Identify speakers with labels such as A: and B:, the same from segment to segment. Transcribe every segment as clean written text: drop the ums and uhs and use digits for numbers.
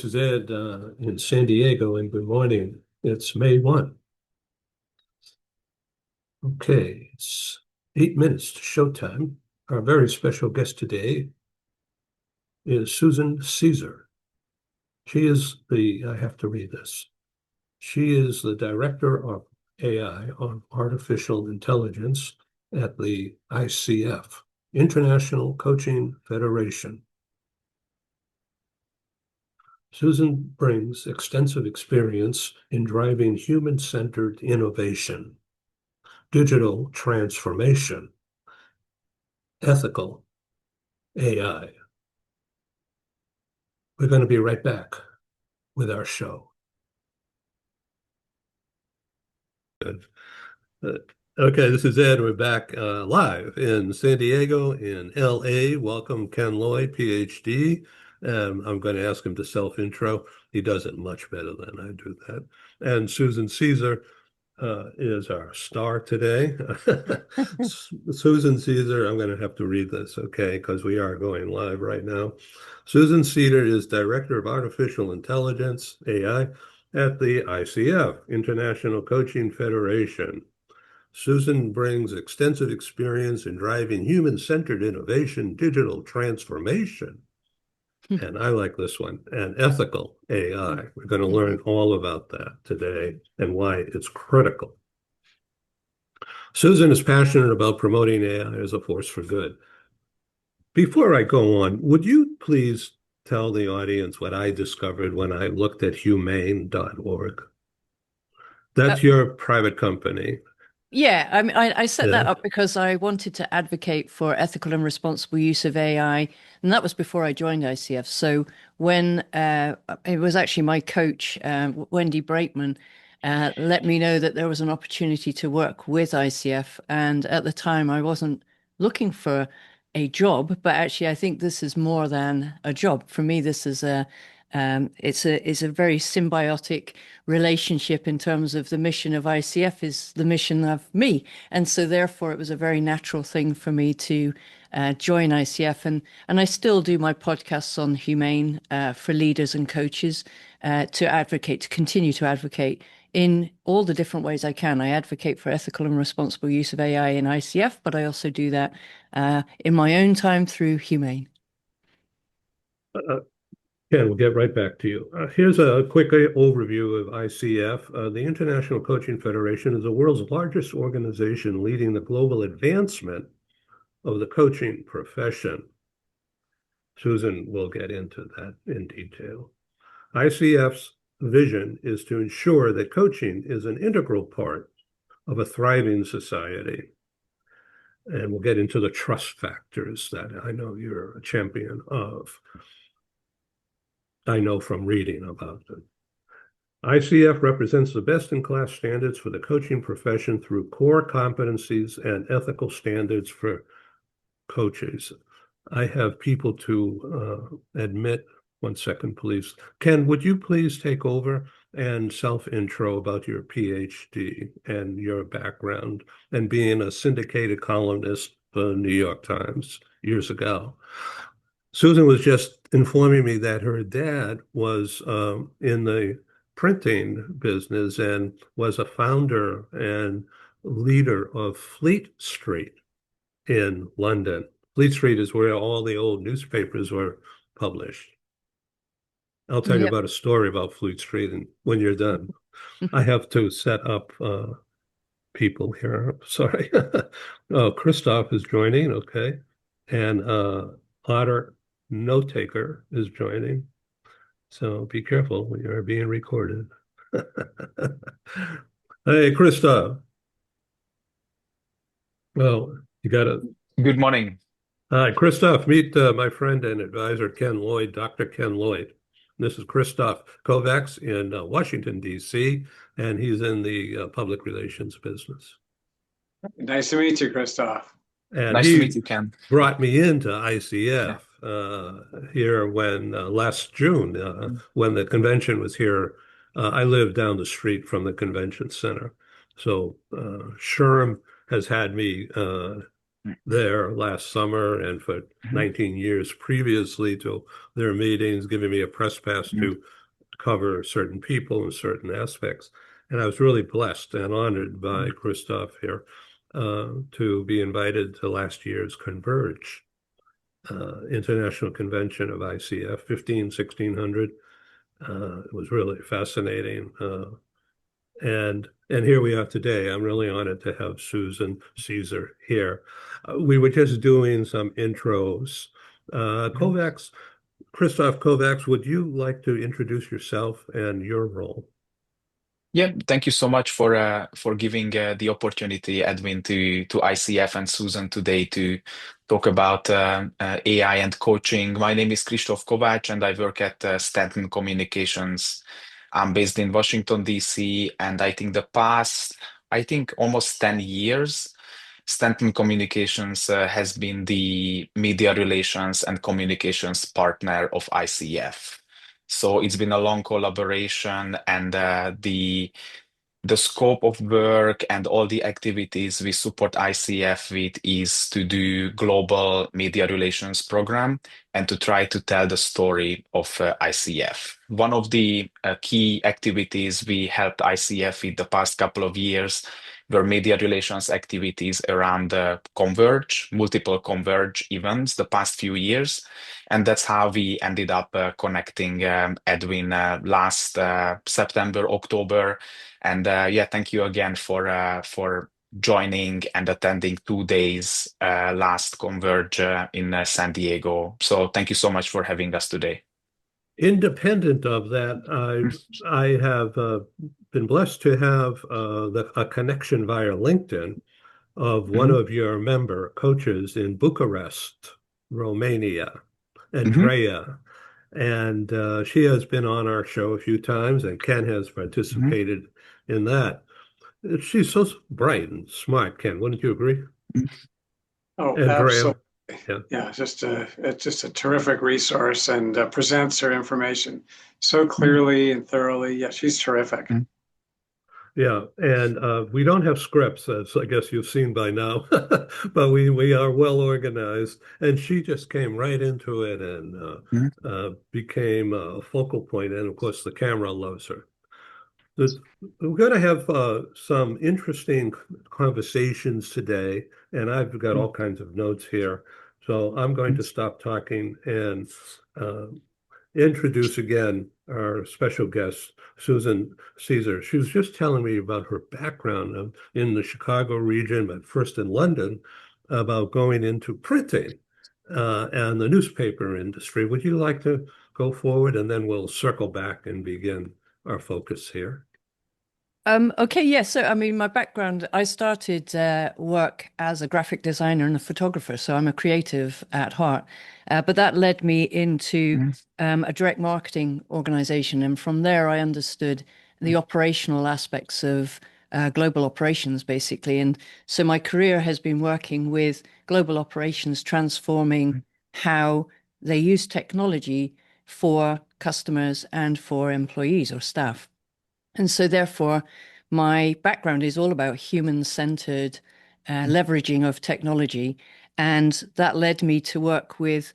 A: Is Ed in San Diego, and good morning. It's May 1. Okay, it's 8 minutes to showtime. Our very special guest today is Susan Caesar. I have to read this. She is the Director of AI on Artificial Intelligence at the ICF, International Coaching Federation. Susan brings extensive experience in driving human-centered innovation, digital transformation, ethical AI. We're going to be right back with our show. Good. Uh, okay, this is Ed. We're back live in San Diego, in LA. Welcome, Ken Lloyd, PhD. I'm going to ask him to self-intro. He does it much better than I do that. And Susan Caesar is our star today. Susan Caesar, I'm going to have to read this, okay, because we are going live right now. Susan Caesar is Director of Artificial Intelligence, AI, at the ICF, International Coaching Federation. Susan brings extensive experience in driving human-centered innovation, digital transformation, and I like this one, and ethical AI. We're going to learn all about that today and why it's critical. Susan is passionate about promoting AI as a force for good. Before I go on, would you please tell the audience what I discovered when I looked at humane.org? That's your private company.
B: Yeah, I mean, I set
A: Yeah.
B: that up because I wanted to advocate for ethical and responsible use of AI, and that was before I joined ICF. So when it was actually my coach, Wendy Brakeman, let me know that there was an opportunity to work with ICF, and at the time I wasn't looking for a job, but actually I think this is more than a job. For me, this is it's a very symbiotic relationship in terms of the mission of ICF is the mission of me. And so therefore it was a very natural thing for me to join ICF. And I still do my podcasts on humane for leaders and coaches to advocate, to continue to advocate in all the different ways I can. I advocate for ethical and responsible use of AI in ICF, but I also do that in my own time through Humane.
A: Uh, Ken, we'll get right back to you. Here's a quick overview of ICF. The International Coaching Federation is the world's largest organization leading the global advancement of the coaching profession. Susan will get into that in detail. ICF's vision is to ensure that coaching is an integral part of a thriving society. And we'll get into the trust factors that I know you're a champion of. I know from reading about them. ICF represents the best-in-class standards for the coaching profession through core competencies and ethical standards for coaches. I have people to admit. One second, please. Ken, would you please take over and self-intro about your PhD and your background and being a syndicated columnist for the New York Times years ago? Susan was just informing me that her dad was in the printing business and was a founder and leader of Fleet Street in London. Fleet Street is where all the old newspapers were published. I'll tell you
B: Yep.
A: about a story about Fleet Street and when you're done. I have to set up people here. Sorry. Oh, Christoph is joining. Okay. And Otter Note Taker is joining. So be careful when you're being recorded. Hey, Christoph. Well, you got to.
C: Good morning.
A: Hi, Christoph. Meet my friend and advisor, Ken Lloyd, Dr. Ken Lloyd. This is Christoph Kovacs in Washington, D.C., and he's in the public relations business.
D: Nice to meet you, Christoph.
A: And
C: Nice to
A: he
C: meet you, Ken.
A: brought me into
C: Yeah.
A: ICF here when last June, when the convention was here. I live down the street from the convention center. So Sherm has had me there last summer and for
C: Mhm.
A: 19 years previously to their meetings, giving me a press pass
C: Mhm.
A: to cover certain people and certain aspects. And I was really blessed and honored by Christoph here to be invited to last year's Converge International Convention of ICF, 1600. It was really fascinating. And here we are today. I'm really honored to have Susan Caesar here. We were just doing some intros.
C: Mhm.
A: Kovacs, Christoph Kovacs, would you like to introduce yourself and your role?
C: Yeah, thank you so much for giving the opportunity, Edwin, to ICF and Susan today to talk about AI and coaching. My name is Christoph Kovács, and I work at Stanton Communications. I'm based in Washington, D.C., and I think almost 10 years, Stanton Communications has been the media relations and communications partner of ICF. So it's been a long collaboration, and the scope of work and all the activities we support ICF with is to do global media relations program and to try to tell the story of ICF. One of the key activities we helped ICF with the past couple of years were media relations activities around Converge, multiple Converge events the past few years. And that's how we ended up connecting Edwin last September, October. And yeah, thank you again for joining and attending 2 days last Converge in San Diego. So thank you so much for having us today.
A: Independent of that, I have been blessed to have a connection via LinkedIn of one
C: Mhm.
A: of your member coaches in Bucharest, Romania,
C: Mhm.
A: Andrea. And she has been on our show a few times, and Ken has
C: Mhm.
A: participated in that. She's so bright and smart, Ken. Wouldn't you agree?
D: Oh,
A: Andrea,
D: absolutely.
A: yeah.
D: Yeah, it's just a terrific resource and presents her information so clearly and thoroughly. Yeah, she's terrific.
C: Mhm.
A: Yeah, and we don't have scripts, as I guess you've seen by now, but we are well organized. And she just came right into it and
C: Mhm.
A: became a focal point. And of course, the camera loves her. We're going to have some interesting conversations today, and I've got
C: Mhm.
A: all kinds of notes here. So I'm going
C: Mhm.
A: to stop talking and uh, introduce again our special guest, Susan Caesar. She was just telling me about her background in the Chicago region, but first in London, about going into printing and the newspaper industry. Would you like to go forward and then we'll circle back and begin our focus here?
B: Okay, yes. So, I mean, my background, I started work as a graphic designer and a photographer. So I'm a creative at heart. But that led me into
C: Mhm.
B: a direct marketing organization. And from there, I understood the operational aspects of global operations, basically. And so my career has been working with global operations, transforming how they use technology for customers and for employees or staff. And so, therefore, my background is all about human-centered leveraging of technology. And that led me to work with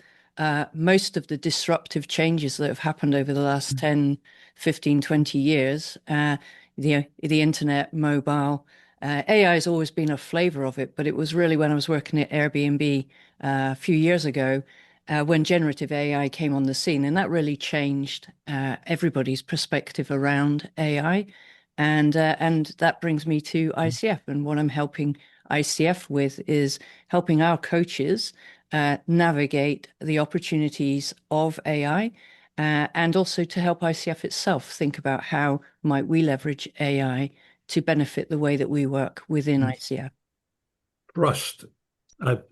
B: most of the disruptive changes that have happened over the last 10, 15, 20 years. The internet, mobile, AI has always been a flavor of it, but it was really when I was working at Airbnb a few years ago when generative AI came on the scene, and that really changed everybody's perspective around AI, and that brings me to ICF, and what I'm helping ICF with is helping our coaches navigate the opportunities of AI, and also to help ICF itself think about how might we leverage AI to benefit the way that we work within ICF.
A: Trust.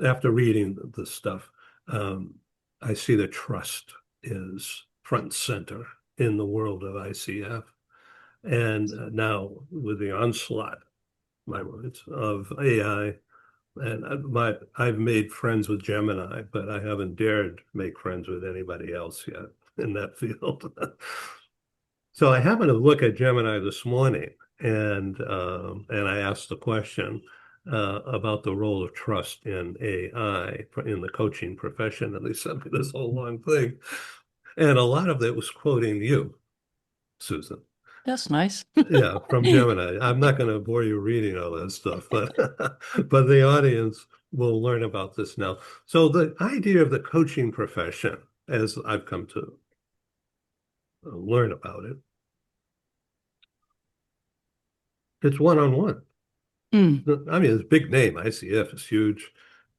A: After reading this stuff, I see that trust is front and center in the world of ICF. And now with the onslaught, my words, of AI, and I've made friends with Gemini, but I haven't dared make friends with anybody else yet in that field. So I happened to look at Gemini this morning, and I asked the question, about the role of trust in AI in the coaching profession, and they sent me this whole long thing. And a lot of it was quoting you, Susan.
B: That's nice.
A: Yeah, from Gemini. I'm not going to bore you reading all that stuff, but but the audience will learn about this now. So the idea of the coaching profession, as I've come to learn about it, it's one-on-one.
B: Mm,
A: I mean, it's a big name. ICF is huge,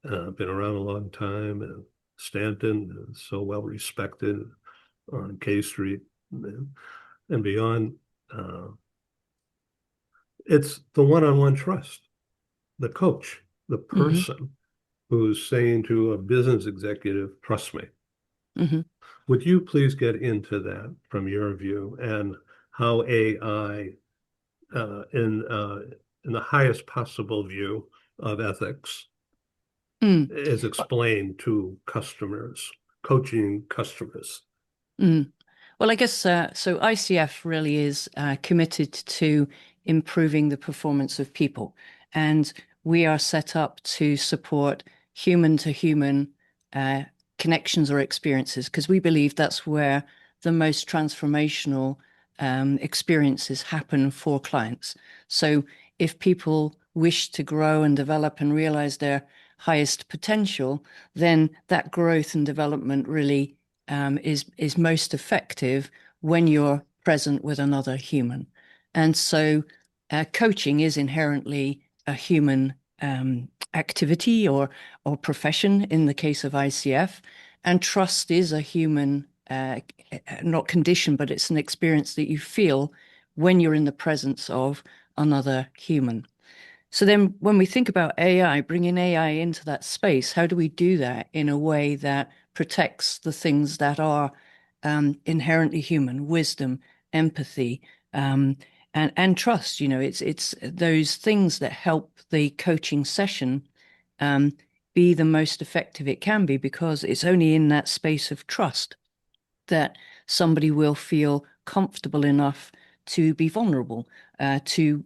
A: been around a long time, and Stanton is so well respected on K Street and beyond. Uh, it's the one-on-one trust, the coach, the
B: hmm
A: person who's saying to a business executive, trust me.
B: hmm
A: Would you please get into that from your view and how AI in the highest possible view of ethics
B: mm,
A: is explained to customers, coaching customers?
B: mm. Well, I guess so. ICF really is committed to improving the performance of people, and we are set up to support human to human connections or experiences because we believe that's where the most transformational experiences happen for clients. So, if people wish to grow and develop and realize their highest potential, then that growth and development really is most effective when you're present with another human. And so coaching is inherently a human activity or profession in the case of ICF. And trust is a human, not condition, but it's an experience that you feel when you're in the presence of another human. So then when we think about AI, bringing AI into that space, how do we do that in a way that protects the things that are inherently human, wisdom, empathy, and trust? You know, it's those things that help the coaching session um, be the most effective it can be because it's only in that space of trust that somebody will feel comfortable enough to be vulnerable, to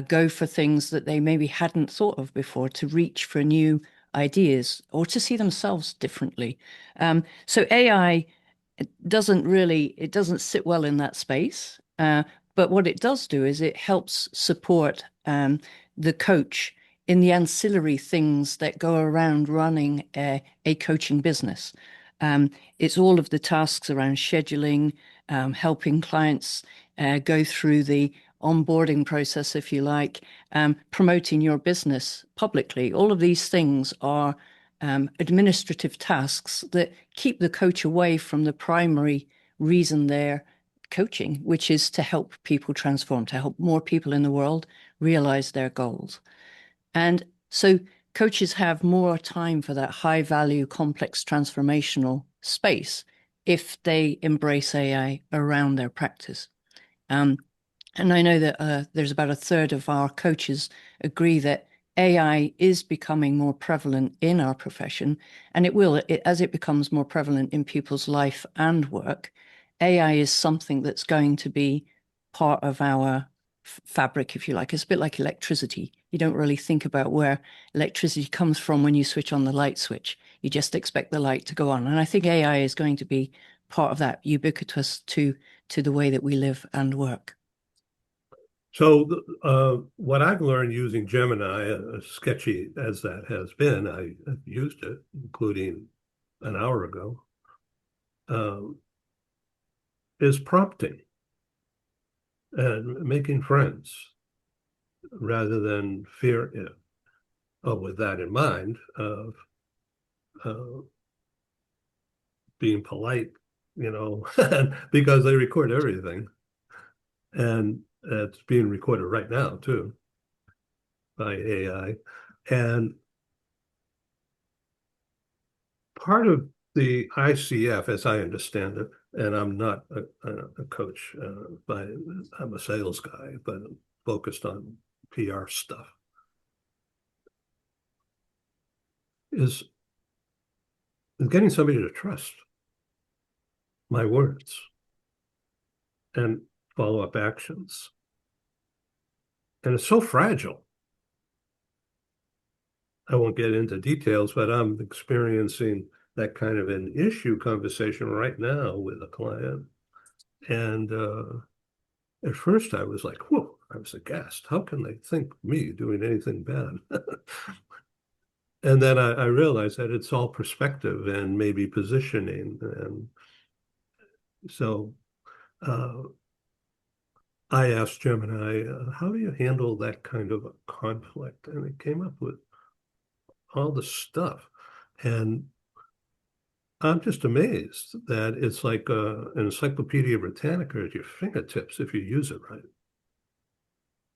B: go for things that they maybe hadn't thought of before, to reach for new ideas or to see themselves differently. So AI it doesn't sit well in that space. But what it does do is it helps support the coach in the ancillary things that go around running a coaching business. It's all of the tasks around scheduling, helping clients go through the onboarding process, if you like, promoting your business publicly. All of these things are administrative tasks that keep the coach away from the primary reason they're coaching, which is to help people transform, to help more people in the world realize their goals. And so coaches have more time for that high value, complex, transformational space if they embrace AI around their practice. Um, and I know that there's about a third of our coaches agree that AI is becoming more prevalent in our profession, and as it becomes more prevalent in people's life and work, AI is something that's going to be part of our fabric, if you like. It's a bit like electricity. You don't really think about where electricity comes from when you switch on the light switch. You just expect the light to go on. And I think AI is going to be part of that, ubiquitous to the way that we live and work.
A: So what I've learned using Gemini, as sketchy as that has been, I've used it, including an hour ago, um, is prompting and making friends rather than fear it. Oh, with that in mind, of uh, being polite, because they record everything. And it's being recorded right now, too, by AI. And part of the ICF, as I understand it, and I'm not a coach, I'm a sales guy, but I'm focused on PR stuff, is getting somebody to trust my words and follow-up actions. And it's so fragile. I won't get into details, but I'm experiencing that kind of an issue conversation right now with a client. And at first I was like, whoa, I was aghast. How can they think me doing anything bad? And then I realized that it's all perspective and maybe positioning. And so I asked Gemini, how do you handle that kind of a conflict? And it came up with all the stuff. And I'm just amazed that it's like an Encyclopedia Britannica at your fingertips if you use it right.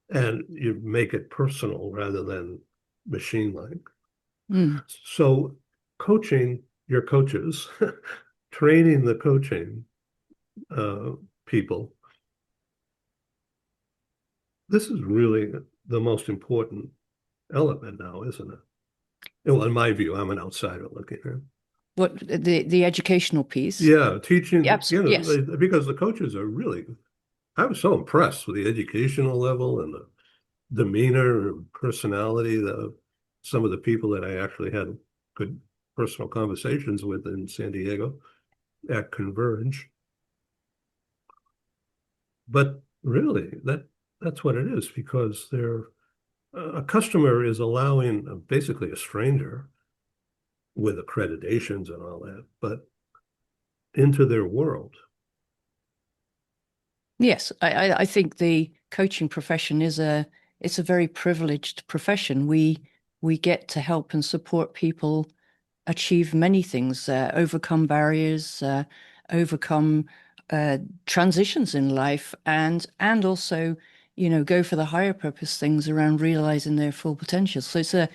A: And you make it personal rather than machine-like.
B: Mm.
A: So coaching your coaches, training the coaching people, this is really the most important element now, isn't it? Well, in my view, I'm an outsider looking at it.
B: What the educational piece?
A: Yeah, teaching,
B: Yes.
A: because the coaches are really, I was so impressed with the educational level and the demeanor and personality of some of the people that I actually had good personal conversations with in San Diego at Converge. But really, that's what it is, because they're a customer is allowing basically a stranger with accreditations and all that, but into their world.
B: Yes, I think the coaching profession is it's a very privileged profession. We get to help and support people achieve many things, overcome barriers, overcome transitions in life, and also, go for the higher purpose things around realizing their full potential. So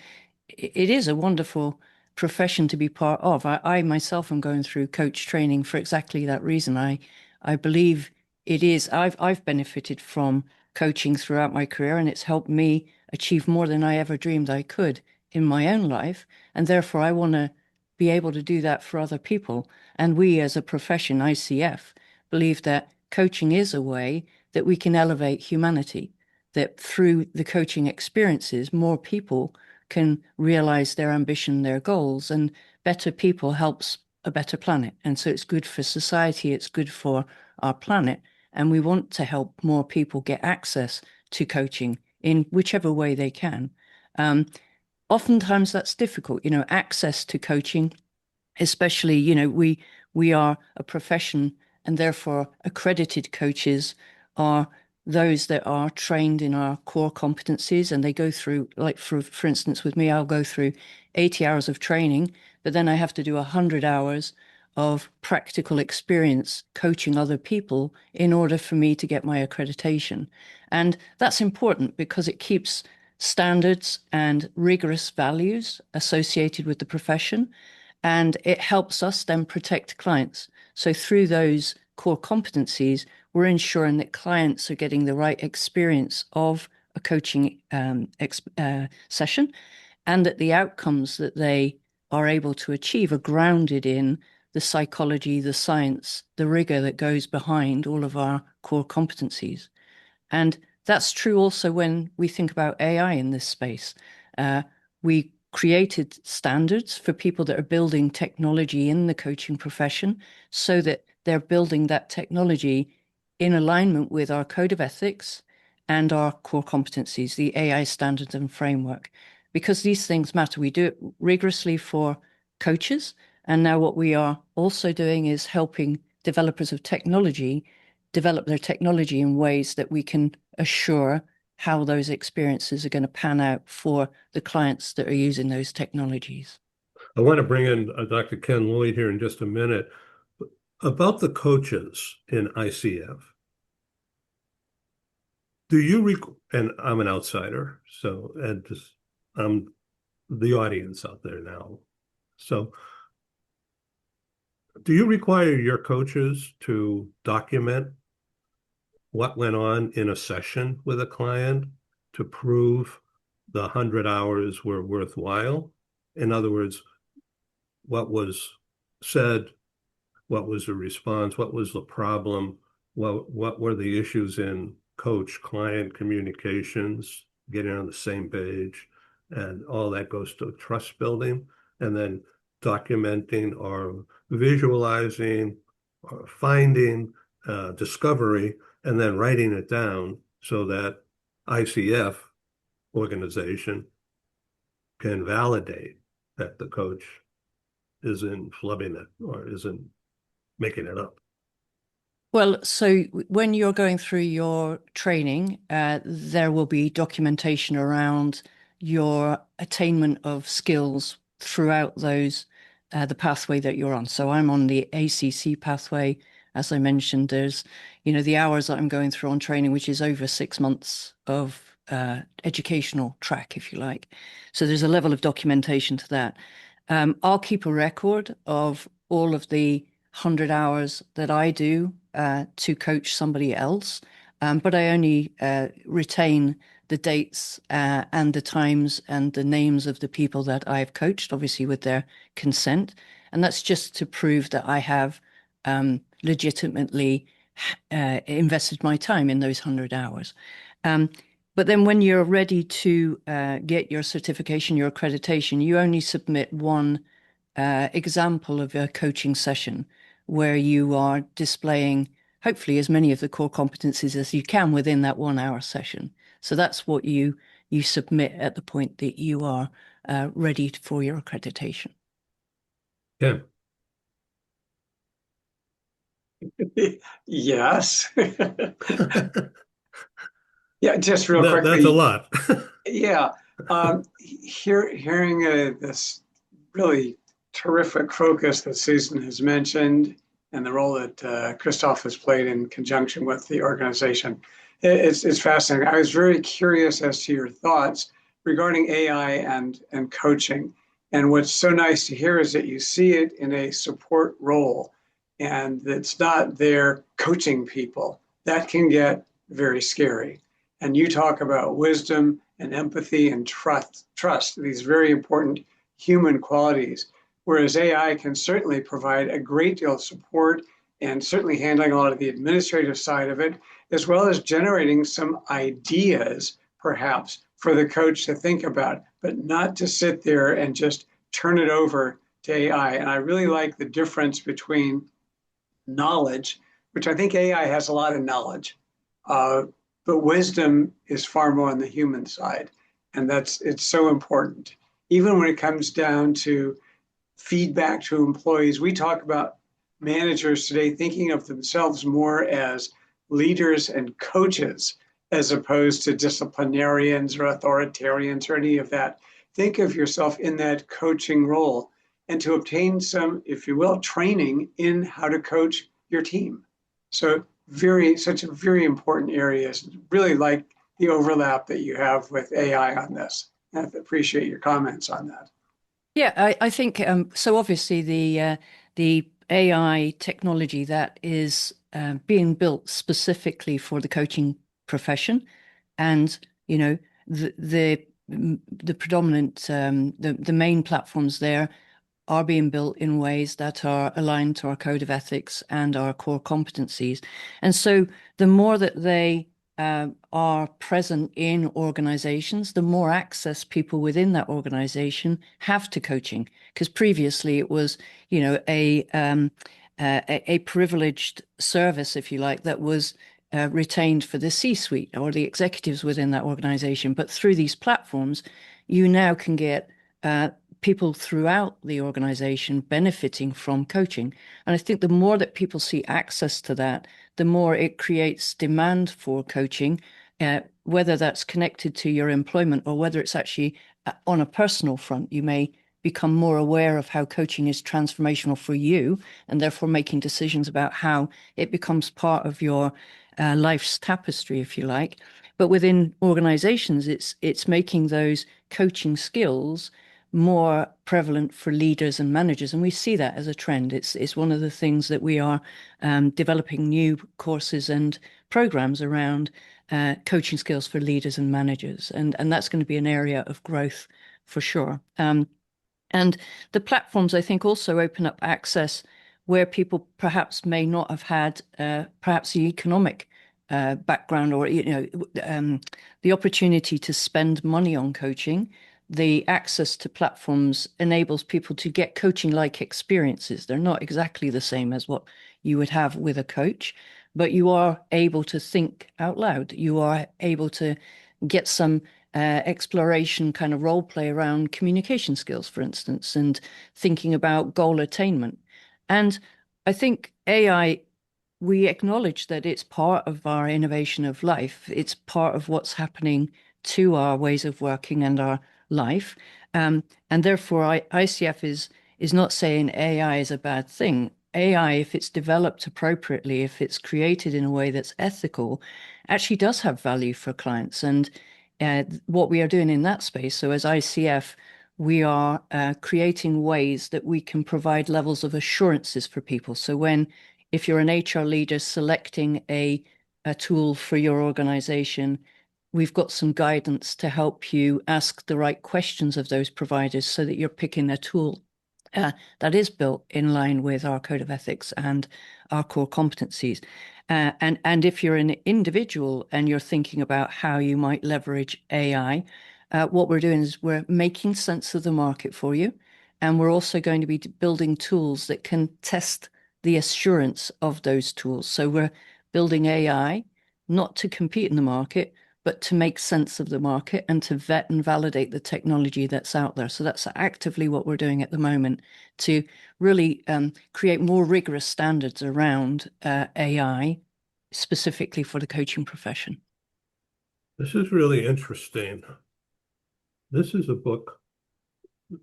B: it is a wonderful profession to be part of. I myself am going through coach training for exactly that reason. I believe it is. I've benefited from coaching throughout my career, and it's helped me achieve more than I ever dreamed I could in my own life. And therefore, I want to be able to do that for other people. And we, as a profession, ICF, believe that coaching is a way that we can elevate humanity, that through the coaching experiences, more people can realize their ambition, their goals, and better people helps a better planet. And so it's good for society, it's good for our planet. And we want to help more people get access to coaching in whichever way they can. Oftentimes that's difficult, access to coaching, especially, we are a profession, and therefore accredited coaches are those that are trained in our core competencies, and they go through, like for instance with me, I'll go through 80 hours of training, but then I have to do 100 hours of practical experience coaching other people in order for me to get my accreditation. And that's important because it keeps standards and rigorous values associated with the profession, and it helps us then protect clients. So through those core competencies, we're ensuring that clients are getting the right experience of a coaching session, and that the outcomes that they are able to achieve are grounded in the psychology, the science, the rigor that goes behind all of our core competencies. And that's true also when we think about AI in this space. We created standards for people that are building technology in the coaching profession so that they're building that technology in alignment with our code of ethics and our core competencies, the AI standards and framework, because these things matter. We do it rigorously for coaches. And now what we are also doing is helping developers of technology develop their technology in ways that we can assure how those experiences are going to pan out for the clients that are using those technologies.
A: I want to bring in Dr. Ken Lloyd here in just a minute. About the coaches in ICF, and I'm an outsider, so, and just, I'm the audience out there now. So do you require your coaches to document what went on in a session with a client to prove the 100 hours were worthwhile? In other words, what was said, what was the response, what was the problem, what were the issues in coach-client communications, getting on the same page, And all that goes to trust building, and then documenting or visualizing or finding discovery, and then writing it down so that ICF organization can validate that the coach isn't flubbing it or isn't making it up.
B: Well, so when you're going through your training, there will be documentation around your attainment of skills throughout the pathway that you're on. So I'm on the ACC pathway. As I mentioned, there's, the hours that I'm going through on training, which is over 6 months of educational track, if you like. So there's a level of documentation to that. I'll keep a record of all of the 100 hours that I do to coach somebody else, but I only retain the dates and the times and the names of the people that I've coached, obviously with their consent. And that's just to prove that I have legitimately invested my time in those 100 hours. But then when you're ready to get your certification, your accreditation, you only submit one example of a coaching session where you are displaying hopefully as many of the core competencies as you can within that 1 hour session. So that's what you submit at the point that you are ready for your accreditation.
A: Yeah.
D: Yes. Yeah, just real quickly.
A: That's a lot.
D: Yeah. Hearing this really terrific focus that Susan has mentioned and the role that Christoph has played in conjunction with the organization, it's fascinating. I was very curious as to your thoughts regarding AI and coaching. And what's so nice to hear is that you see it in a support role and it's not there coaching people. That can get very scary. And you talk about wisdom and empathy and trust, these very important human qualities, whereas AI can certainly provide a great deal of support and certainly handling a lot of the administrative side of it, as well as generating some ideas, perhaps, for the coach to think about, but not to sit there and just turn it over to AI. And I really like the difference between knowledge, which I think AI has a lot of knowledge, but wisdom is far more on the human side. And it's so important. Even when it comes down to feedback to employees, we talk about managers today thinking of themselves more as leaders and coaches as opposed to disciplinarians or authoritarians or any of that. Think of yourself in that coaching role and to obtain some, if you will, training in how to coach your team. So such a very important area. Really like the overlap that you have with AI on this. I appreciate your comments on that.
B: Yeah, I think so. Obviously, the AI technology that is being built specifically for the coaching profession, and the predominant the main platforms there are being built in ways that are aligned to our code of ethics and our core competencies. And so the more that they are present in organizations, the more access people within that organization have to coaching. Because previously it was, a privileged service, if you like, that was retained for the C-suite or the executives within that organization. But through these platforms, you now can get people throughout the organization benefiting from coaching. And I think the more that people see access to that, the more it creates demand for coaching, whether that's connected to your employment or whether it's actually on a personal front. You may become more aware of how coaching is transformational for you and therefore making decisions about how it becomes part of your life's tapestry, if you like. But within organizations, it's making those coaching skills more prevalent for leaders and managers. And we see that as a trend. It's one of the things that we are developing new courses and programs around coaching skills for leaders and managers. And that's going to be an area of growth for sure. And the platforms, I think, also open up access where people perhaps may not have had perhaps the economic background or the opportunity to spend money on coaching. the access to platforms enables people to get coaching-like experiences. They're not exactly the same as what you would have with a coach, but you are able to think out loud. You are able to get some exploration kind of role play around communication skills, for instance, and thinking about goal attainment. And I think AI, we acknowledge that it's part of our innovation of life. It's part of what's happening to our ways of working and our life. And therefore, ICF is not saying AI is a bad thing. AI, if it's developed appropriately, if it's created in a way that's ethical, actually does have value for clients. And what we are doing in that space, so as ICF, we are creating ways that we can provide levels of assurances for people. So if you're an HR leader selecting a tool for your organization, we've got some guidance to help you ask the right questions of those providers so that you're picking a tool that is built in line with our code of ethics and our core competencies. And if you're an individual and you're thinking about how you might leverage AI, what we're doing is we're making sense of the market for you. And we're also going to be building tools that can test the assurance of those tools. So we're building AI not to compete in the market, but to make sense of the market and to vet and validate the technology that's out there. So that's actively what we're doing at the moment to really create more rigorous standards around AI, specifically for the coaching profession.
A: This is really interesting. This is a book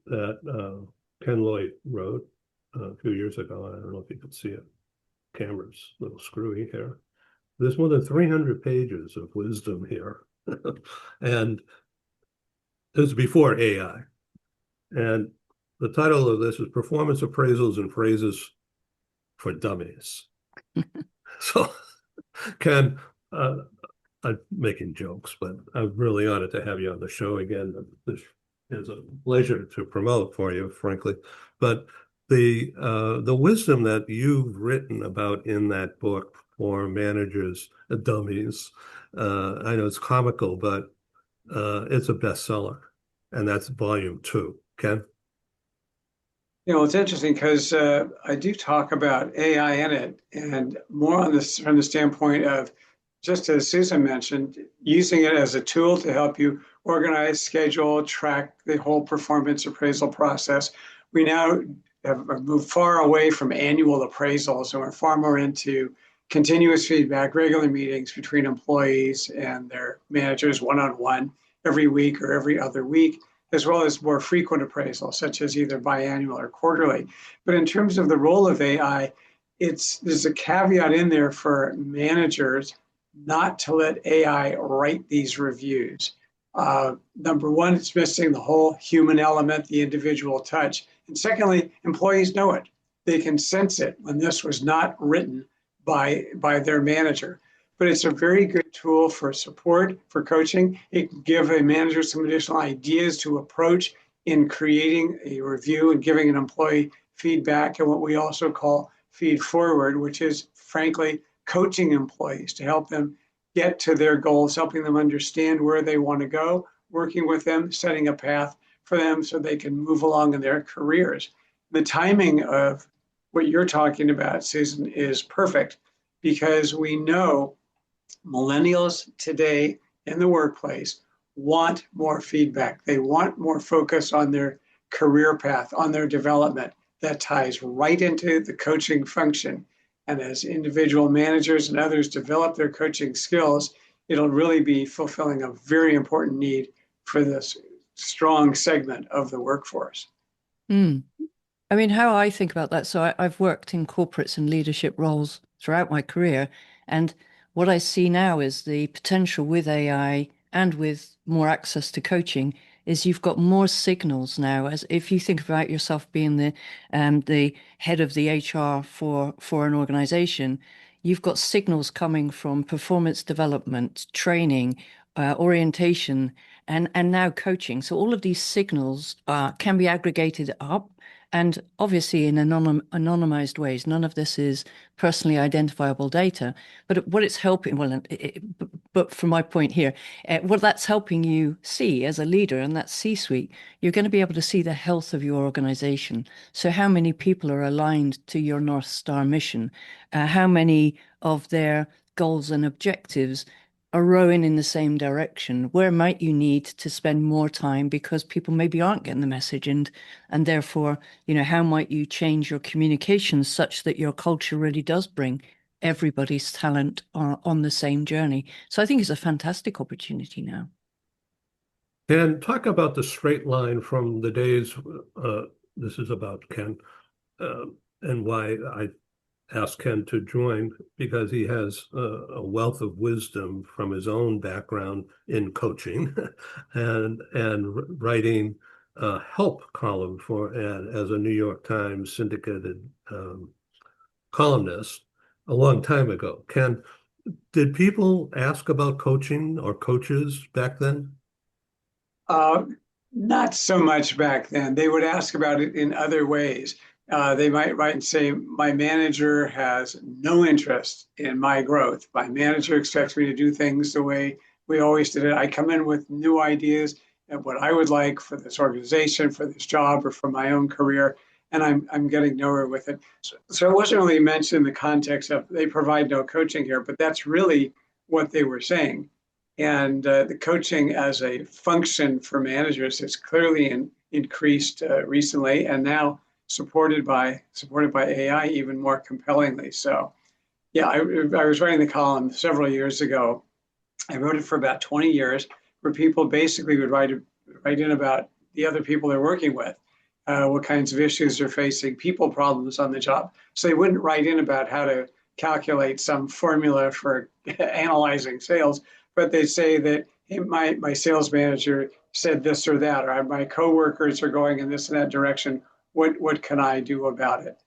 A: that Ken Lloyd wrote a few years ago. I don't know if you can see it. Camera's a little screwy here. There's more than 300 pages of wisdom here. And this is before AI. And the title of this is Performance Appraisals and Phrases for Dummies. So, Ken, I'm making jokes, but I'm really honored to have you on the show again. This is a pleasure to promote for you, frankly. But the wisdom that you've written about in that book for managers, dummies, I know it's comical, but it's a bestseller, and that's volume 2. Ken?
D: It's interesting because I do talk about AI in it, and more on this from the standpoint of, just as Susan mentioned, using it as a tool to help you organize, schedule, track the whole performance appraisal process. We now have moved far away from annual appraisals, and we're far more into continuous feedback, regular meetings between employees and their managers one-on-one every week or every other week, as well as more frequent appraisals, such as either biannual or quarterly. But in terms of the role of AI, there's a caveat in there for managers not to let AI write these reviews. Number one, it's missing the whole human element, the individual touch. And secondly, employees know it. They can sense it when this was not written by their manager. But it's a very good tool for support, for coaching. It can give a manager some additional ideas to approach in creating a review and giving an employee feedback, and what we also call feed forward, which is frankly coaching employees to help them get to their goals, helping them understand where they want to go, working with them, setting a path for them so they can move along in their careers. The timing of what you're talking about, Susan, is perfect because we know millennials today in the workplace want more feedback. They want more focus on their career path, on their development. That ties right into the coaching function. And as individual managers and others develop their coaching skills, it'll really be fulfilling a very important need for this strong segment of the workforce.
B: Mm. I mean, how I think about that, so I've worked in corporates and leadership roles throughout my career, and what I see now is the potential with AI and with more access to coaching is you've got more signals now. As if you think about yourself being the head of the HR for an organization, you've got signals coming from performance development, training, orientation, and now coaching. So all of these signals can be aggregated up. And obviously in anonymized ways. None of this is personally identifiable data, but what it's helping, well, but for my point here, what that's helping you see as a leader and that C-suite, you're going to be able to see the health of your organization. So how many people are aligned to your North Star mission? How many of their goals and objectives are rowing in the same direction? Where might you need to spend more time because people maybe aren't getting the message, and therefore, how might you change your communications such that your culture really does bring everybody's talent on the same journey? So I think it's a fantastic opportunity now.
A: And talk about the straight line from the days, this is about Ken, and why I asked Ken to join, because he has a wealth of wisdom from his own background in coaching and writing a help column as a New York Times syndicated columnist a long time ago. Ken, did people ask about coaching or coaches back then?
D: Not so much back then. They would ask about it in other ways. They might write and say, my manager has no interest in my growth. My manager expects me to do things the way we always did it. I come in with new ideas and what I would like for this organization, for this job, or for my own career, and I'm getting nowhere with it. So it wasn't really mentioned in the context of they provide no coaching here, but that's really what they were saying. And the coaching as a function for managers has clearly increased recently, and now supported by AI even more compellingly. So, yeah, I was writing the column several years ago. I wrote it for about 20 years, where people basically would write in about the other people they're working with, what kinds of issues they're facing, people problems on the job. So they wouldn't write in about how to calculate some formula for analyzing sales, but they say that, hey, my sales manager said this or that, or my coworkers are going in this and that direction. What can I do about it?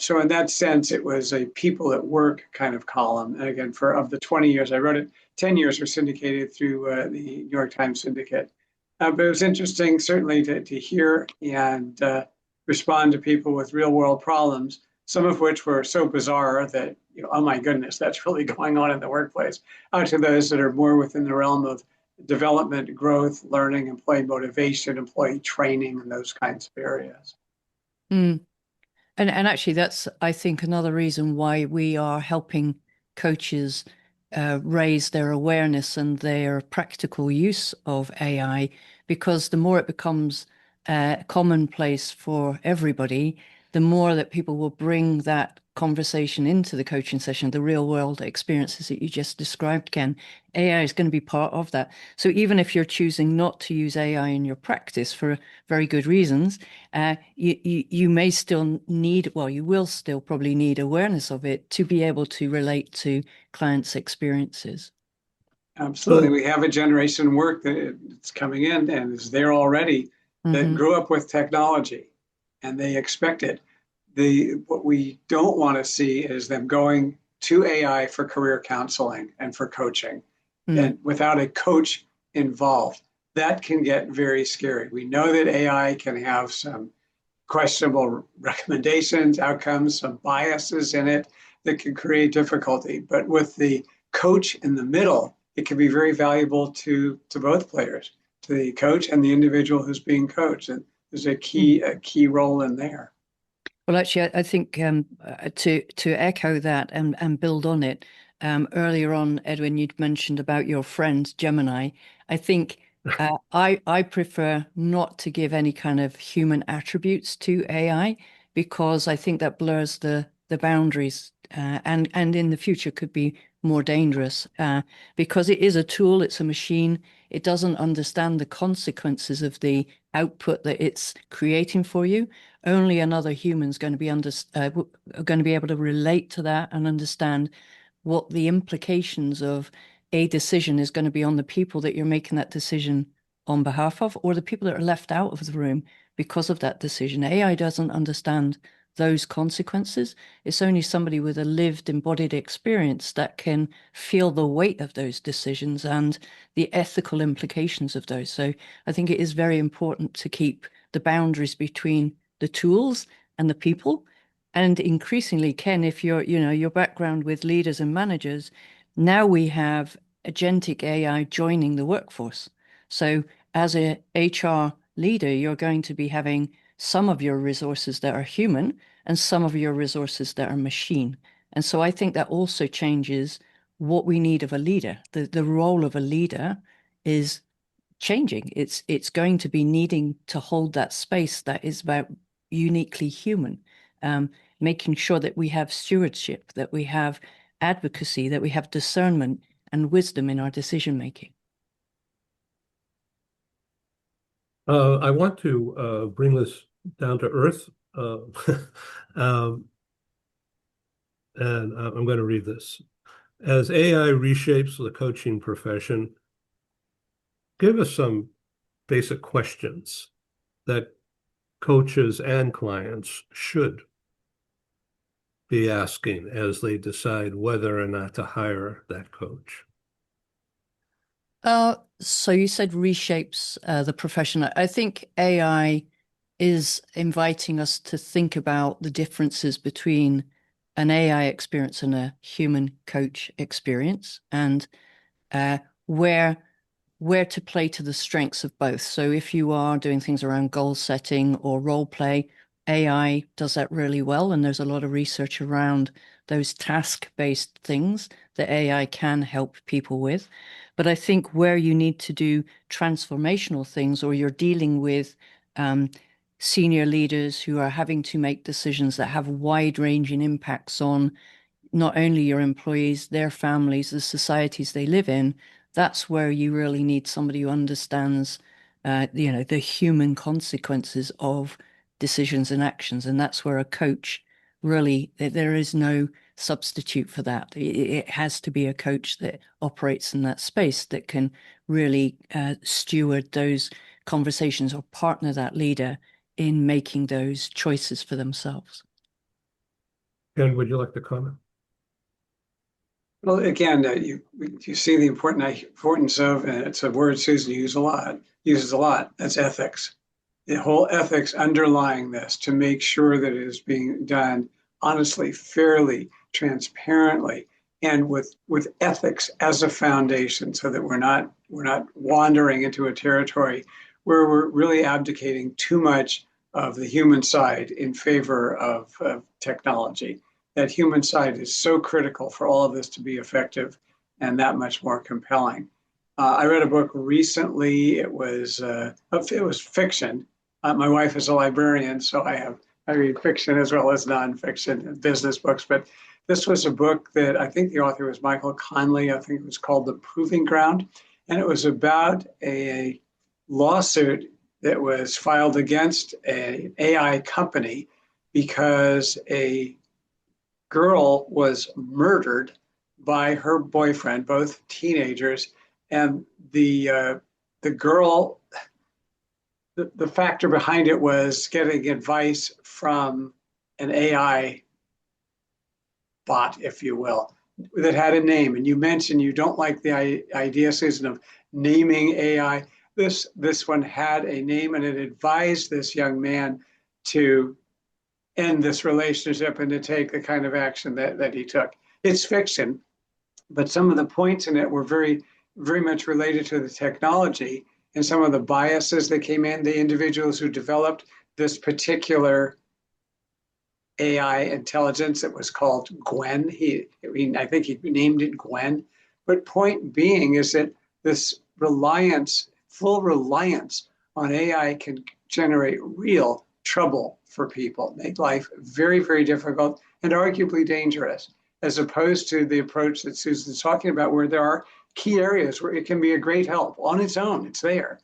D: So in that sense, it was a people at work kind of column. And again, of the 20 years I wrote it, 10 years were syndicated through the New York Times Syndicate. But it was interesting, certainly, to hear and respond to people with real world problems, some of which were so bizarre that, oh my goodness, that's really going on in the workplace, out to those that are more within the realm of development, growth, learning, employee motivation, employee training, and those kinds of areas.
B: Mm. And actually, that's, I think, another reason why we are helping coaches raise their awareness and their practical use of AI, because the more it becomes commonplace for everybody, the more that people will bring that conversation into the coaching session, the real world experiences that you just described, Ken. AI is going to be part of that. So even if you're choosing not to use AI in your practice for very good reasons, you may still need, well, you will still probably need awareness of it to be able to relate to clients' experiences.
D: Absolutely. We have a generation of work that's coming in and is there already that grew up with technology and they expect it. What we don't want to see is them going to AI for career counseling and for coaching, and without a coach involved. That can get very scary. We know that AI can have some questionable recommendations, outcomes, some biases in it that can create difficulty. But with the coach in the middle, it can be very valuable to both players, to the coach and the individual who's being coached. And there's a key role in there.
B: Well, actually, I think to echo that and build on it, earlier on, Edwin, you'd mentioned about your friend Gemini. I think I prefer not to give any kind of human attributes to AI, because I think that blurs the boundaries and in the future could be more dangerous because it is a tool, it's a machine. It doesn't understand the consequences of the output that it's creating for you. Only another human's going to be going to be able to relate to that and understand what the implications of a decision is going to be on the people that you're making that decision on behalf of, or the people that are left out of the room because of that decision. AI doesn't understand those consequences. It's only somebody with a lived, embodied experience that can feel the weight of those decisions and the ethical implications of those. So I think it is very important to keep the boundaries between the tools and the people. And increasingly, Ken, if your background with leaders and managers, now we have agentic AI joining the workforce. So as a HR leader, you're going to be having some of your resources that are human and some of your resources that are machine. And so I think that also changes what we need of a leader. The role of a leader is changing. It's going to be needing to hold that space that is about uniquely human, making sure that we have stewardship, that we have advocacy, that we have discernment and wisdom in our decision making.
A: I want to bring this down to earth, um, and I'm going to read this. As AI reshapes the coaching profession, give us some basic questions that coaches and clients should be asking as they decide whether or not to hire that coach.
B: So you said reshapes the profession. I think AI is inviting us to think about the differences between an AI experience and a human coach experience, and uh, where where to play to the strengths of both. So if you are doing things around goal setting or role play, AI does that really well. And there's a lot of research around those task-based things that AI can help people with. But I think where you need to do transformational things, or you're dealing with senior leaders who are having to make decisions that have wide-ranging impacts on not only your employees, their families, the societies they live in, that's where you really need somebody who understands, the human consequences of decisions and actions. And that's where a coach really, there is no substitute for that. It has to be a coach that operates in that space that can really steward those conversations or partner that leader in making those choices for themselves.
A: Ken, would you like to comment?
D: Well, again, you see the importance of, and it's a word Susan uses a lot. That's ethics. The whole ethics underlying this to make sure that it is being done honestly, fairly, transparently, and with ethics as a foundation, so that we're not wandering into a territory where we're really abdicating too much of the human side in favor of technology. That human side is so critical for all of this to be effective and that much more compelling. I read a book recently. It was fiction. My wife is a librarian, so I read fiction as well as nonfiction business books. But this was a book that I think the author was Michael Conley. I think it was called The Proving Ground, and it was about a lawsuit that was filed against an AI company because a girl was murdered by her boyfriend, both teenagers, and the girl. The factor behind it was getting advice from an AI bot, if you will, that had a name. And you mentioned you don't like the idea, Susan, of naming AI. This one had a name, and it advised this young man to end this relationship and to take the kind of action that he took. It's fiction, but some of the points in it were very, very much related to the technology and some of the biases that came in, the individuals who developed this particular AI intelligence that was called Gwen. I think he named it Gwen. But point being is that this full reliance on AI can generate real trouble for people, make life very, very difficult and arguably dangerous, as opposed to the approach that Susan's talking about, where there are key areas where it can be a great help on its own. It's there,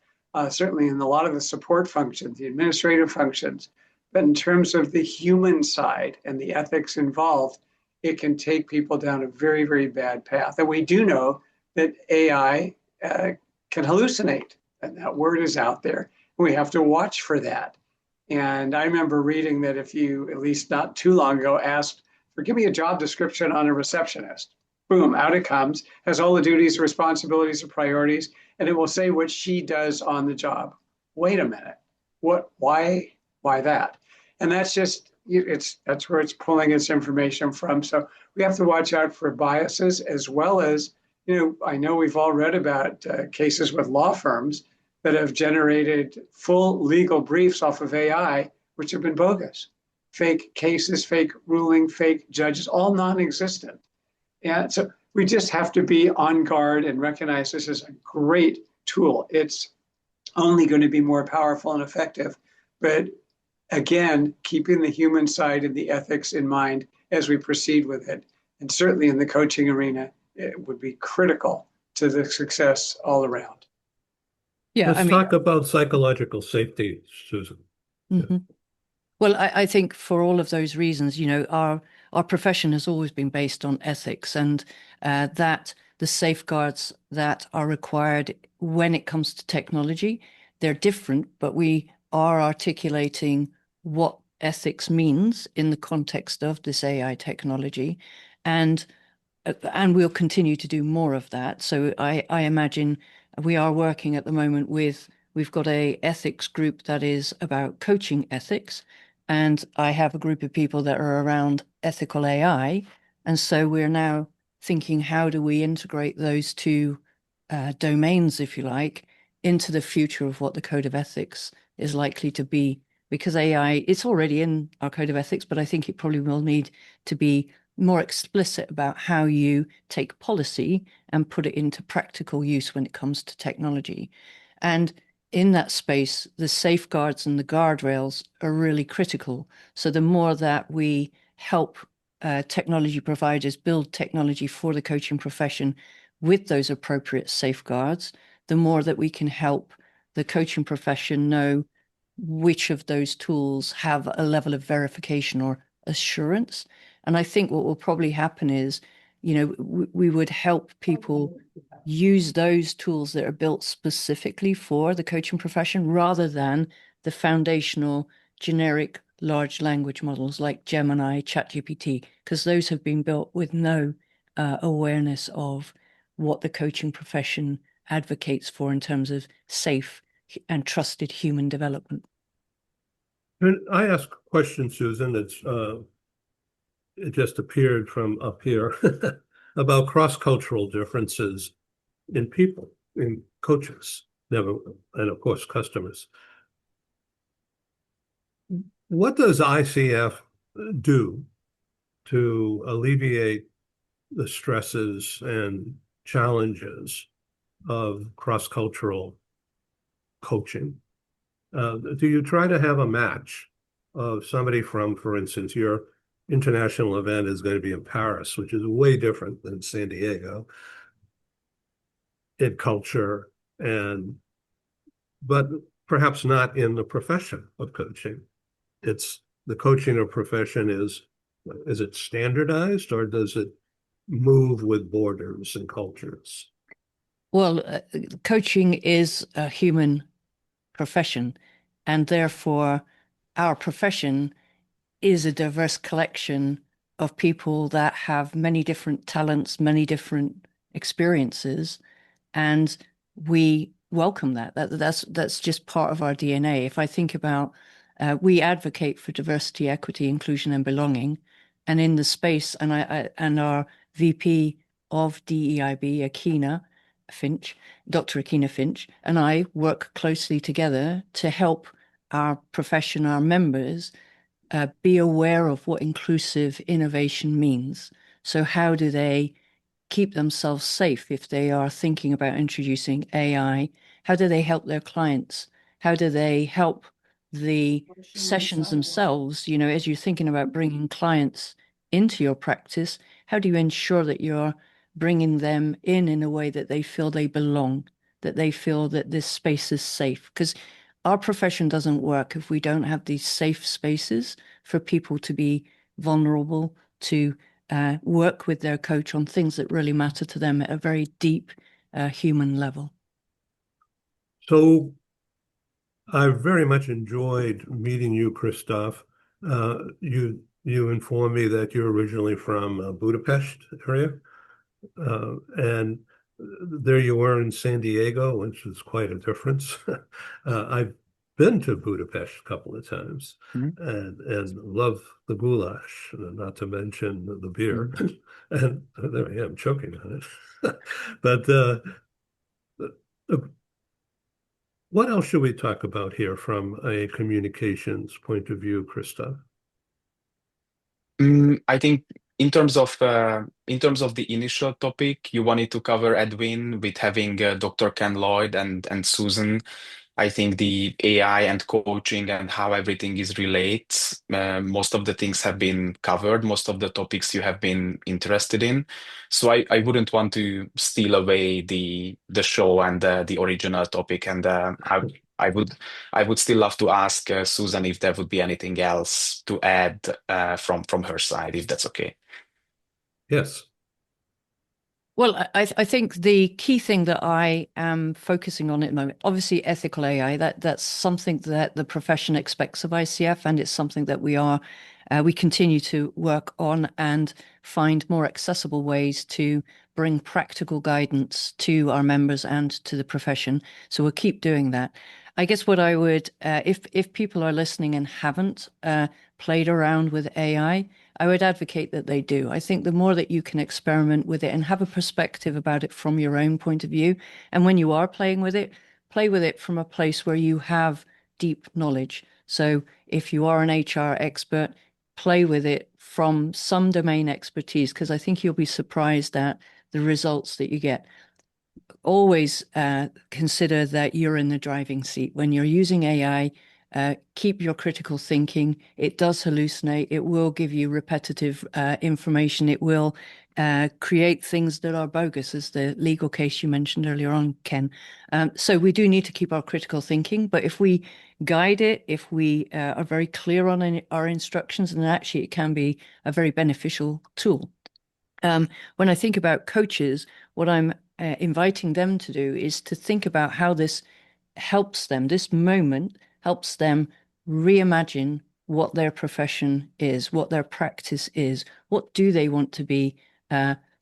D: certainly in a lot of the support functions, the administrative functions. But in terms of the human side and the ethics involved, it can take people down a very, very bad path. And we do know that AI can hallucinate, and that word is out there. We have to watch for that. And I remember reading that if you, at least not too long ago, asked for, give me a job description on a receptionist, boom, out it comes, has all the duties, responsibilities, and priorities, and it will say what she does on the job. Wait a minute, why that? And that's just, that's where it's pulling its information from. So we have to watch out for biases, as well as I know we've all read about cases with law firms that have generated full legal briefs off of AI, which have been bogus. Fake cases, fake ruling, fake judges, all non-existent. And so we just have to be on guard and recognize this is a great tool. It's only going to be more powerful and effective. But again, keeping the human side and the ethics in mind as we proceed with it. And certainly in the coaching arena, it would be critical to the success all around.
B: Yeah,
A: Let's talk about psychological safety, Susan.
B: Mm-hmm. Well, I think for all of those reasons, our profession has always been based on ethics, and that the safeguards that are required when it comes to technology, they're different, but we are articulating what ethics means in the context of this AI technology, and we'll continue to do more of that. So I imagine we are working at the moment we've got a ethics group that is about coaching ethics. And I have a group of people that are around ethical AI. And so we're now thinking, how do we integrate those two domains, if you like, into the future of what the code of ethics is likely to be? Because AI, it's already in our code of ethics, but I think it probably will need to be more explicit about how you take policy and put it into practical use when it comes to technology. And in that space, the safeguards and the guardrails are really critical. So the more that we help technology providers build technology for the coaching profession with those appropriate safeguards, the more that we can help the coaching profession know which of those tools have a level of verification or assurance. And I think what will probably happen is, we would help people use those tools that are built specifically for the coaching profession rather than the foundational generic large language models like Gemini, ChatGPT, because those have been built with no awareness of what the coaching profession advocates for in terms of safe and trusted human development.
A: And I asked a question, Susan, that's it just appeared from up here about cross-cultural differences in people, in coaches, never, and of course, customers. What does ICF do to alleviate the stresses and challenges of cross-cultural coaching? Do you try to have a match of somebody from, for instance, your international event is going to be in Paris, which is way different than San Diego in culture, but perhaps not in the profession of coaching. It's the coaching of profession is it standardized, or does it move with borders and cultures?
B: Well, coaching is a human profession, and therefore our profession is a diverse collection of people that have many different talents, many different experiences, and we welcome that. That's just part of our DNA. If I think about, we advocate for diversity, equity, inclusion, and belonging, and in the space, and our VP of DEIB, Dr. Akina Finch, and I work closely together to help our profession, our members, be aware of what inclusive innovation means. So how do they keep themselves safe if they are thinking about introducing AI? How do they help their clients? How do they help the sessions themselves? As you're thinking about bringing clients into your practice, how do you ensure that you're bringing them in a way that they feel they belong, that they feel that this space is safe? Because our profession doesn't work if we don't have these safe spaces for people to be vulnerable, to work with their coach on things that really matter to them at a very deep human level.
A: So I very much enjoyed meeting you, Christoph. You informed me that you're originally from Budapest area, and there you were in San Diego, which is quite a difference. I've been to Budapest a couple of times
C: Mhm.
A: and love the goulash, not to mention the beer. And there I am choking on it. But what else should we talk about here from a communications point of view, Christoph?
C: I think in terms of the initial topic you wanted to cover, Edwin, with having Dr. Ken Lloyd and Susan, I think the AI and coaching and how everything is relates, most of the things have been covered, most of the topics you have been interested in. So I wouldn't want to steal away the show and the original topic. And I would I would still love to ask Susan if there would be anything else to add from her side, if that's okay.
A: Yes.
B: Well, I think the key thing that I am focusing on at the moment, obviously ethical AI, that's something that the profession expects of ICF, and it's something that we continue to work on and find more accessible ways to bring practical guidance to our members and to the profession. So we'll keep doing that. I guess what I would, if people are listening and haven't played around with AI, I would advocate that they do. I think the more that you can experiment with it and have a perspective about it from your own point of view, and when you are playing with it, play with it from a place where you have deep knowledge. So if you are an HR expert, play with it from some domain expertise, because I think you'll be surprised at the results that you get. Always consider that you're in the driving seat. When you're using AI, keep your critical thinking. It does hallucinate. It will give you repetitive information. It will create things that are bogus, as the legal case you mentioned earlier on, Ken. So we do need to keep our critical thinking. But if we guide it, if we are very clear on our instructions, then actually it can be a very beneficial tool. When I think about coaches, what I'm inviting them to do is to think about how this helps them, this moment helps them reimagine what their profession is, what their practice is, what do they want to be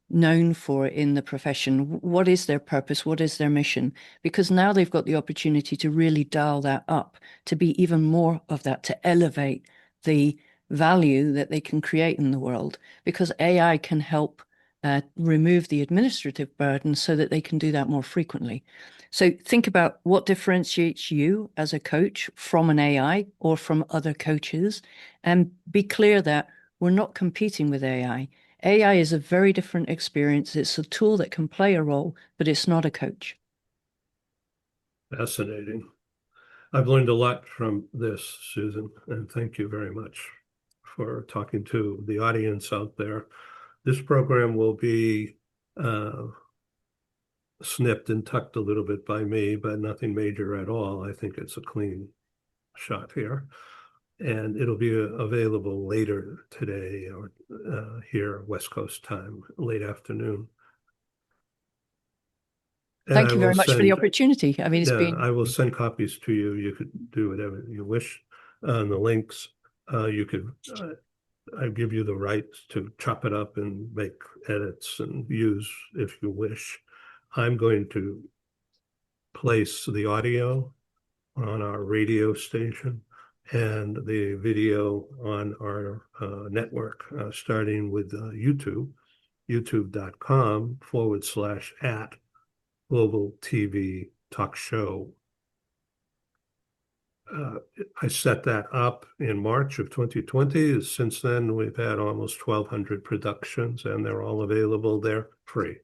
B: known for in the profession, what is their purpose, what is their mission, because now they've got the opportunity to really dial that up, to be even more of that, to elevate the value that they can create in the world, because AI can help remove the administrative burden so that they can do that more frequently. So think about what differentiates you as a coach from an AI or from other coaches, and be clear that we're not competing with AI. AI is a very different experience. It's a tool that can play a role, but it's not a coach.
A: Fascinating. I've learned a lot from this, Susan, and thank you very much for talking to the audience out there. This program will be snipped and tucked a little bit by me, but nothing major at all. I think it's a clean shot here. And it'll be available later today or here, West Coast time, late afternoon. And
B: Thank you very much for the opportunity. I mean, it's been...
A: I will send copies to you. You could do whatever you wish. On the links, you could, I give you the right to chop it up and make edits and use if you wish. I'm going to place the audio on our radio station and the video on our network, starting with YouTube, youtube.com/@ Global TV Talk Show. I set that up in March of 2020. Since then, we've had almost 1,200 productions, and they're all available there free.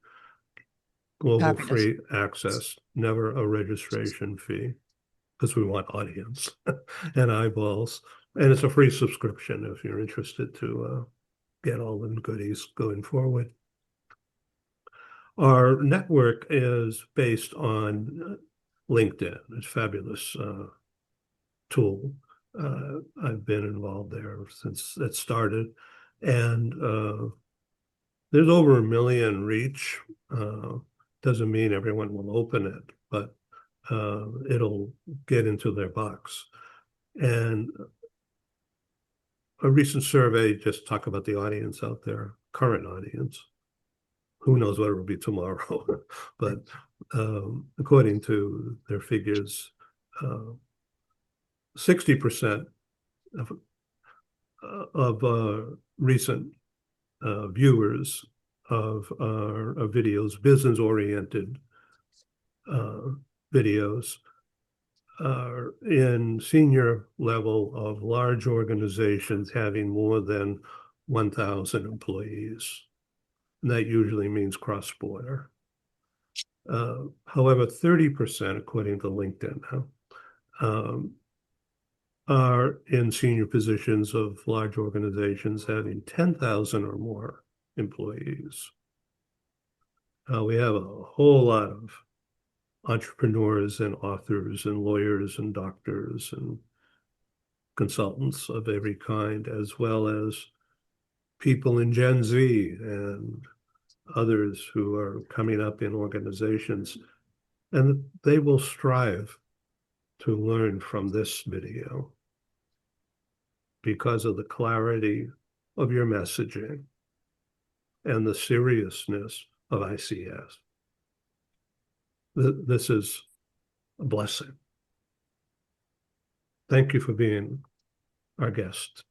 A: Global free access, never a registration fee, because we want audience and eyeballs. And it's a free subscription if you're interested to get all the goodies going forward. Our network is based on LinkedIn. It's a fabulous tool. I've been involved there since it started. And there's over 1 million reach. Doesn't mean everyone will open it, but it'll get into their box. And a recent survey, just talk about the audience out there, current audience. Who knows what it will be tomorrow, but according to their figures, 60% of recent viewers of videos, business-oriented videos, are in senior level of large organizations having more than 1,000 employees. And that usually means cross-border. However, 30%, according to LinkedIn now, are in senior positions of large organizations having 10,000 or more employees. We have a whole lot of entrepreneurs and authors and lawyers and doctors and consultants of every kind, as well as people in Gen Z and others who are coming up in organizations. And they will strive to learn from this video because of the clarity of your messaging and the seriousness of ICF. This is a blessing. Thank you for being our guest.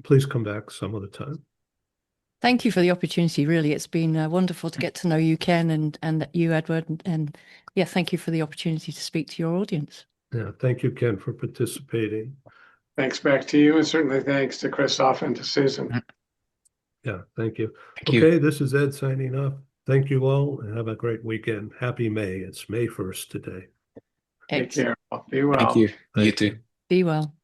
A: Please come back some other time.
B: Thank you for the opportunity. Really, it's been wonderful to get to know you, Ken, and you, Edward. And yeah, thank you for the opportunity to speak to your audience.
A: Yeah, thank you, Ken, for participating.
D: Thanks back to you, and certainly thanks to Christoph and to Susan.
A: Yeah, thank you.
C: Thank you.
A: Okay, this is Ed signing off. Thank you all, and have a great weekend. Happy May. It's May 1st today.
D: Take care. Be well.
C: Thank you. You
A: Thank
C: too.
B: Be well.